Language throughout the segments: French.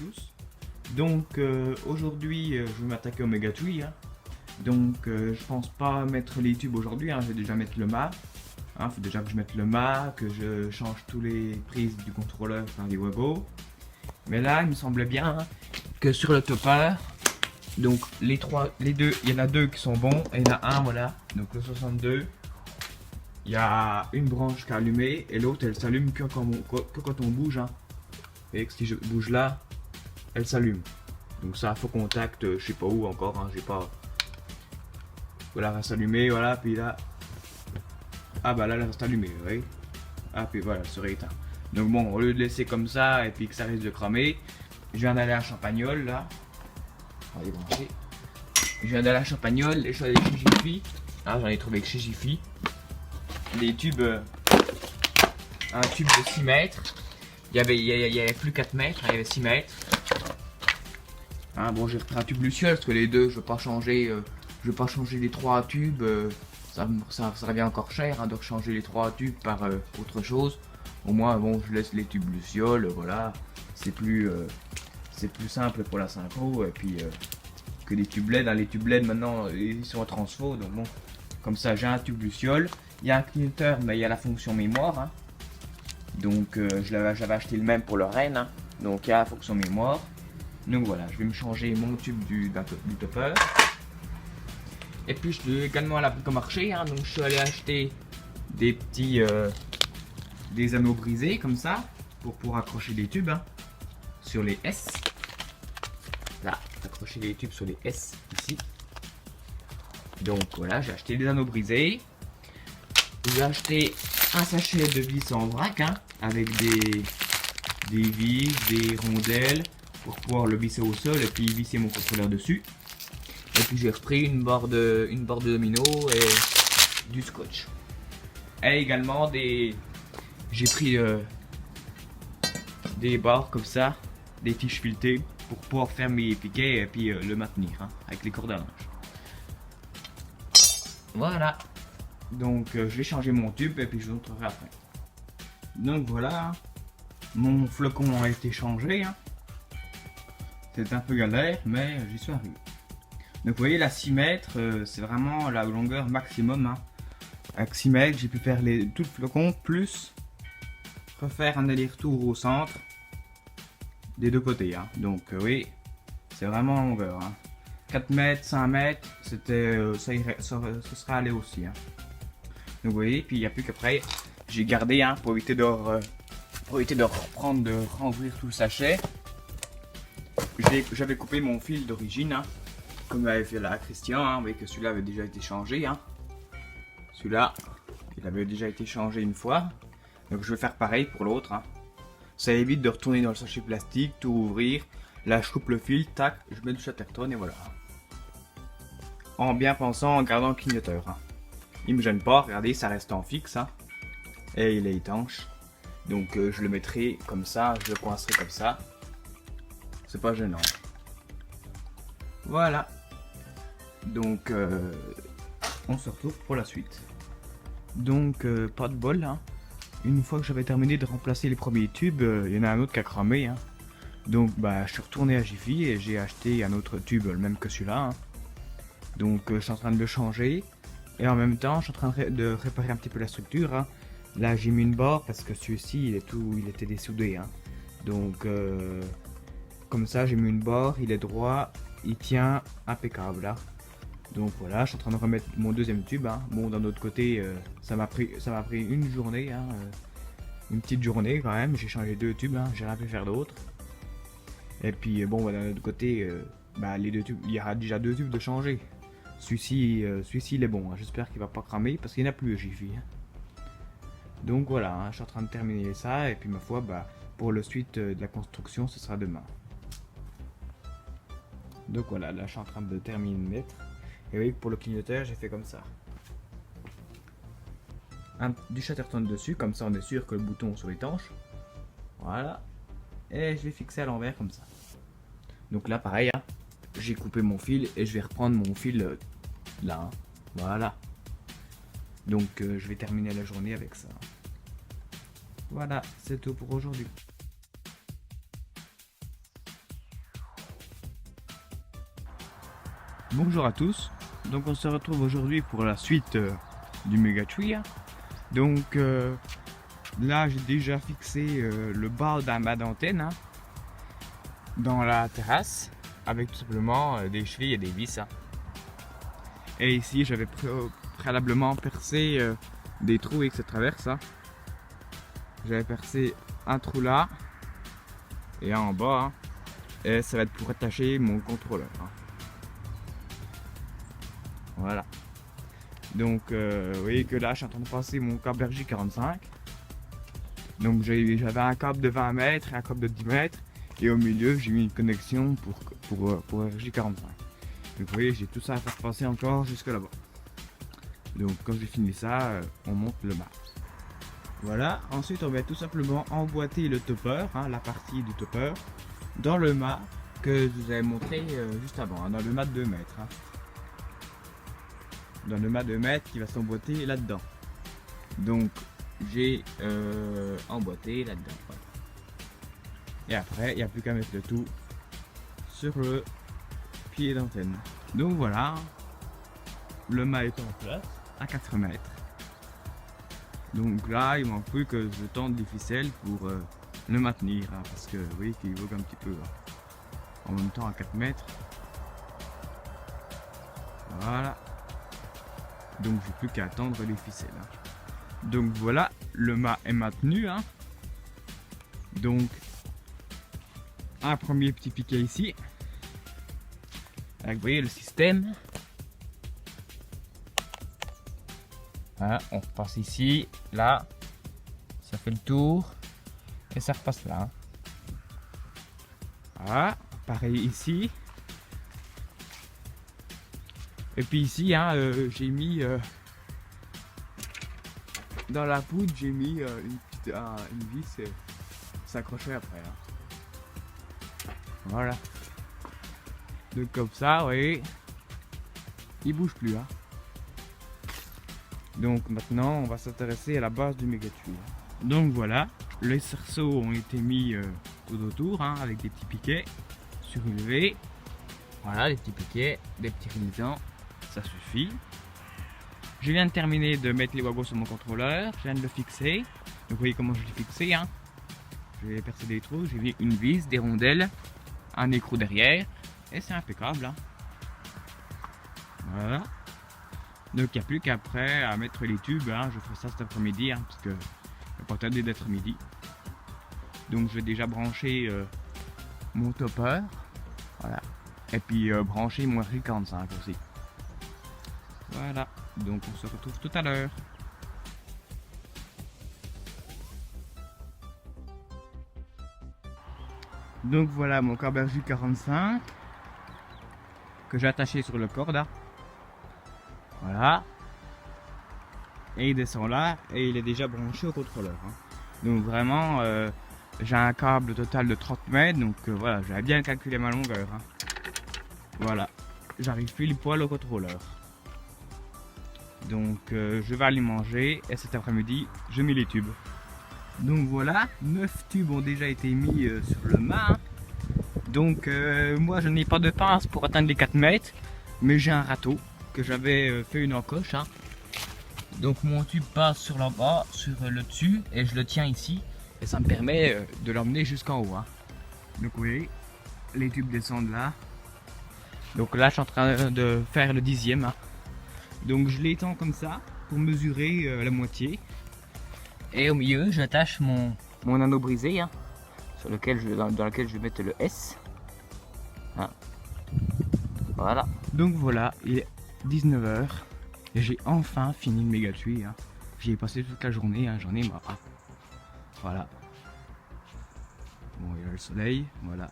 tous. Donc aujourd'hui je vais m'attaquer au Mega Tree. Donc je pense pas mettre les tubes aujourd'hui, je vais déjà mettre le mât. Faut déjà que je mette le mât, que je change tous les prises du contrôleur par les Wago. Mais là il me semblait bien que sur le topper, donc les deux, il y en a deux qui sont bons et il y en a un, voilà, donc le 62. Il y a une branche qui est allumée et l'autre elle s'allume que quand on bouge. Et que si je bouge là, elle s'allume. Donc ça, faux contact, je sais pas où encore, j'ai pas. Voilà, elle va s'allumer, voilà, puis là. Ah bah là, elle reste allumée, vous voyez. Ah, puis voilà, elle se rééteint. Donc bon, au lieu de laisser comme ça et puis que ça risque de cramer, je viens d'aller à Champagnole là. On va les brancher. Je viens d'aller à Champagnole, les choses avec chez Jiffy. J'en ai trouvé que chez Jiffy. Des tubes, un tube de 6 mètres. Il y avait plus 4 mètres, il y avait 6 mètres. Bon, j'ai repris un tube Luciole parce que les deux, je veux pas changer les 3 tubes. Ça revient encore cher de changer les 3 tubes par autre chose. Au moins, bon, je laisse les tubes Luciole, voilà. C'est plus simple pour la synchro. Et puis que les tubes LED. Les tubes LED maintenant, ils sont en transfo. Donc bon, comme ça, j'ai un tube Luciole. Il y a un clignoteur, mais il y a la fonction mémoire. Donc j'avais acheté le même pour le Rennes. Donc il y a la fonction mémoire. Donc voilà, je vais me changer mon tube du topper. Et puis je suis également à la bricomarché. Donc je suis allé acheter des petits des anneaux brisés comme ça pour accrocher les tubes sur les S. Là, accrocher les tubes sur les S ici. Donc voilà, j'ai acheté des anneaux brisés. J'ai acheté un sachet de vis en vrac avec des vis, des rondelles pour pouvoir le visser au sol et puis visser mon contrôleur dessus. Et puis j'ai repris une barre de domino et du scotch. Et également j'ai pris des barres comme ça, des tiges filetées pour pouvoir faire mes piquets et puis le maintenir avec les cordes à linge. Voilà. Donc je vais changer mon tube et puis je vous montrerai après. Donc voilà, mon flocon a été changé. C'est un peu galère, mais j'y suis arrivé. Donc vous voyez, la 6 mètres, c'est vraiment la longueur maximum. Avec 6 mètres, j'ai pu faire tout le flocon, plus refaire un aller-retour au centre des deux côtés. Donc oui, c'est vraiment en longueur. 4 mètres, 5 mètres, ça serait allé aussi. Donc vous voyez, puis il n'y a plus qu'après, j'ai gardé pour éviter de reprendre, de renvoyer tout le sachet. J'avais coupé mon fil d'origine, comme avait fait là Christian, vous voyez que celui-là avait déjà été changé. Celui-là, il avait déjà été changé une fois. Donc je vais faire pareil pour l'autre. Ça évite de retourner dans le sachet plastique, tout ouvrir. Là je coupe le fil, tac, je mets du Chatterton et voilà. En bien pensant, en gardant le clignoteur. Il me gêne pas, regardez, ça reste en fixe. Et il est étanche. Donc je le mettrai comme ça, je le coincerai comme ça. C'est pas gênant. Voilà. Donc on se retrouve pour la suite. Donc pas de bol. Une fois que j'avais terminé de remplacer les premiers tubes, il y en a un autre qui a cramé. Donc je suis retourné à Jiffy et j'ai acheté un autre tube, le même que celui-là. Donc je suis en train de le changer. Et en même temps, je suis en train de réparer un petit peu la structure. Là, j'ai mis une barre parce que celui-ci, il était dessoudé. Donc, comme ça, j'ai mis une barre, il est droit, il tient impeccable. Donc voilà, je suis en train de remettre mon deuxième tube. Bon, d'un autre côté, ça m'a pris une journée, une petite journée quand même. J'ai changé 2 tubes, j'ai rien pu faire d'autre. Et puis bon, d'un autre côté, les 2 tubes, il y aura déjà 2 tubes de changer. Celui-ci il est bon, j'espère qu'il va pas cramer parce qu'il n'y en a plus Jiffy. Donc voilà, je suis en train de terminer ça et puis ma foi, pour le suite de la construction, ce sera demain. Donc voilà, là je suis en train de terminer de mettre. Et vous voyez que pour le clignoteur, j'ai fait comme ça. Du Chatterton dessus, comme ça on est sûr que le bouton soit étanche. Voilà. Et je vais fixer à l'envers comme ça. Donc là pareil, j'ai coupé mon fil et je vais reprendre mon fil là. Voilà. Donc je vais terminer la journée avec ça. Voilà, c'est tout pour aujourd'hui. Bonjour à tous, donc on se retrouve aujourd'hui pour la suite du Megatree. Donc là j'ai déjà fixé le bas d'un mât d'antenne dans la terrasse avec tout simplement des chevilles et des vis. Et ici j'avais préalablement percé des trous avec cette traverse. J'avais percé un trou là et un en bas et ça va être pour attacher mon contrôleur. Voilà. Donc vous voyez que là je suis en train de passer mon câble RJ45. Donc j'avais un câble de 20 mètres et un câble de 10 mètres. Et au milieu j'ai mis une connexion pour RJ45. Donc vous voyez j'ai tout ça à faire passer encore jusque là-bas. Donc quand j'ai fini ça, on monte le mât. Voilà, ensuite on va tout simplement emboîter le topper, la partie du topper, dans le mât que je vous avais montré juste avant, dans le mât de 2 mètres. Dans le mât de 2 mètres qui va s'emboîter là-dedans. Donc j'ai emboîté là-dedans. Voilà. Et après il n'y a plus qu'à mettre le tout sur le pied d'antenne. Donc voilà, le mât est en place à 4 mètres. Donc là il manque plus que je tente des ficelles pour le maintenir, parce que vous voyez qu'il vogue un petit peu en même temps à 4 mètres. Voilà. Donc j'ai plus qu'à attendre les ficelles. Donc voilà, le mât est maintenu. Donc un premier petit piquet ici. Avec, vous voyez le système. On repasse ici, là, ça fait le tour et ça repasse là. Voilà, pareil ici. Et puis ici, j'ai mis dans la poudre, j'ai mis une vis s'accrocher après. Voilà. Donc comme ça, vous voyez, il bouge plus. Donc maintenant, on va s'intéresser à la base du Megatree. Donc voilà, les cerceaux ont été mis tout autour, avec des petits piquets surélevés. Voilà, des petits piquets, des petits réalisants. Ça suffit. Je viens de terminer de mettre les wagons sur mon contrôleur, je viens de le fixer. Donc vous voyez comment je l'ai fixé. J'ai percé des trous, j'ai mis une vis, des rondelles, un écrou derrière et c'est impeccable. Voilà. Donc il n'y a plus qu'après à mettre les tubes. Je ferai ça cet après-midi parce que il va pas tarder d'être midi. Donc je vais déjà brancher mon topper. Voilà. Et puis brancher mon RJ45 aussi. Voilà, donc on se retrouve tout à l'heure. Donc voilà mon câble RJ45 que j'ai attaché sur le corde. Voilà. Et il descend là et il est déjà branché au contrôleur. Donc vraiment, j'ai un câble total de 30 mètres. Donc voilà, j'avais bien calculé ma longueur. Voilà, j'arrive pile poil au contrôleur. Donc je vais aller manger et cet après-midi je mets les tubes. Donc voilà, 9 tubes ont déjà été mis sur le mât. Donc moi je n'ai pas de pince pour atteindre les 4 mètres, mais j'ai un râteau que j'avais fait une encoche. Donc mon tube passe sur le bas, sur le dessus et je le tiens ici et ça me permet de l'emmener jusqu'en haut. Donc vous voyez, les tubes descendent là. Donc là je suis en train de faire le 10e. Donc je l'étends comme ça pour mesurer la moitié. Et au milieu j'attache mon anneau brisé sur lequel dans lequel je vais mettre le S. Voilà. Donc voilà, il est 19 h et j'ai enfin fini le Megatree. J'y ai passé toute la journée, j'en ai marre. Voilà. Bon, il y a le soleil, voilà.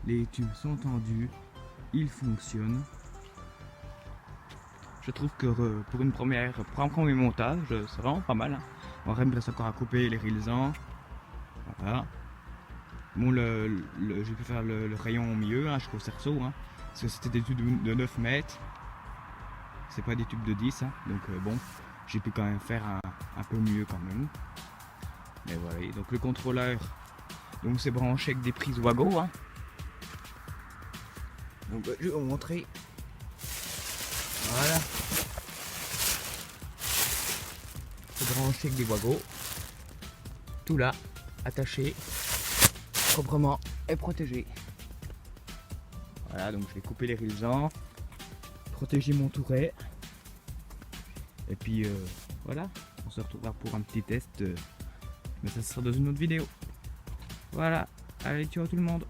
Les tubes sont tendus, ils fonctionnent. Je trouve que pour un premier montage, c'est vraiment pas mal. On reste encore à couper les réalisants. Voilà. Bon, j'ai pu faire le rayon au milieu jusqu'au cerceau. Parce que c'était des tubes de 9 mètres. C'est pas des tubes de 10. Donc bon, j'ai pu quand même faire un peu mieux quand même. Mais voilà, donc le contrôleur, donc c'est branché avec des prises Wago. Donc je vais vous montrer Voilà. C'est branché avec des wagots. Tout là, attaché, proprement et protégé. Voilà, donc je vais couper les résans, protéger mon touret. Et puis voilà, on se retrouvera pour un petit test, mais ça sera dans une autre vidéo. Voilà, allez ciao tout le monde.